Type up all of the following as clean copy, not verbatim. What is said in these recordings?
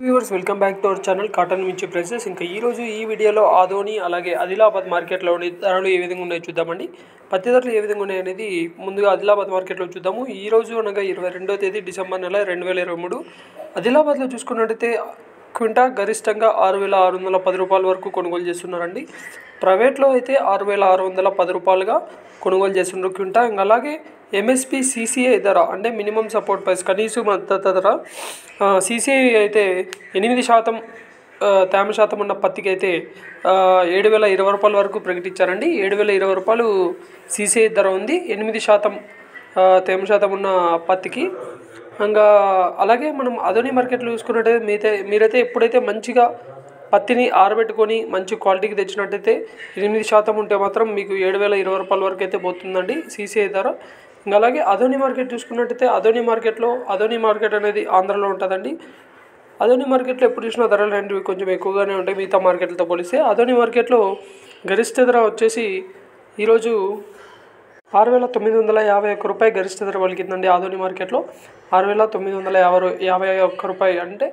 Viewers welcome back to our channel cotton మిర్చి prices. ఇంకా ఈరోజు ఈ వీడియోలో ఆదోని అలాగే ఆదిలాబాద్ మార్కెట్లోని ధరలు ఏ విధంగా ఉన్నాయో చూద్దామండి. పత్తి ధరలు ఏ విధంగా ఉన్నాయనేది ముందుగా ఆదిలాబాద్ మార్కెట్లో చూద్దాము. ఈ రోజు అనగా 22వ తేదీ డిసెంబర్ నెల 2023 ఆదిలాబాద్లో చూసుకున్నట్టయితే క్వింటా గరిష్టంగా 6,610 రూపాయల వరకు కొనుగోలు చేస్తున్నారండి. ప్రైవేట్లో అయితే 6,610 రూపాయలుగా కొనుగోలు చేస్తున్నారు క్వింటా. ఇంకా అలాగే ఎంఎస్పి సిసిఐ ధర అంటే మినిమం సపోర్ట్ ప్రైస్ కనీస మద్దతు ధర సిసిఐ అయితే 8% తేమ శాతం ఉన్న పత్తికి అయితే 7,020 రూపాయల వరకు ప్రకటించారండి. 7,020 రూపాయలు సిసిఐ ధర ఉంది 8% తేమ శాతం ఉన్న పత్తికి. ఇంకా అలాగే మనం ఆదోని మార్కెట్లో చూసుకున్నట్టయితే మీరైతే ఎప్పుడైతే మంచిగా పత్తిని ఆరబెట్టుకొని మంచి క్వాలిటీకి తెచ్చినట్టయితే 8% ఉంటే మాత్రం మీకు 7,020 రూపాయల వరకు అయితే పోతుందండి సిసిఐ ధర. ఇంకా అలాగే ఆదోని మార్కెట్ చూసుకున్నట్టయితే ఆదోని మార్కెట్ అనేది ఆంధ్రలో ఉంటుందండి. ఆదోని మార్కెట్లో ఎప్పుడు చూసినా ధరలు అనేవి కొంచెం ఎక్కువగానే ఉంటాయి మిగతా మార్కెట్లతో పోలిస్తే. ఆదోని మార్కెట్లో గరిష్ట ధర వచ్చేసి ఈరోజు 6,951 రూపాయి గరిష్ట ధర పలికిందండి. ఆదోని మార్కెట్లో 6,951 రూపాయి అంటే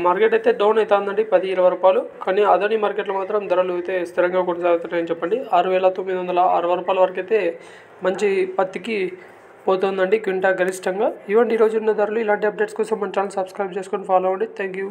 మార్కెట్ అయితే డౌన్ అవుతుందండి 10-20 రూపాయలు. కానీ ఆదోని మార్కెట్లో మాత్రం ధరలు అయితే స్థిరంగా కొనసాగుతున్నాయని చెప్పండి. 6,960 రూపాయల వరకు అయితే మంచి పత్తికి పోతుందండి క్వింటా గరిష్టంగా. ఇవ్వండి ఈరోజు ఉన్న ధరలు. ఇలాంటి అప్డేట్స్ కోసం మన ఛానల్ సబ్స్క్రైబ్ చేసుకొని ఫాలో అవ్వండి. Thank you.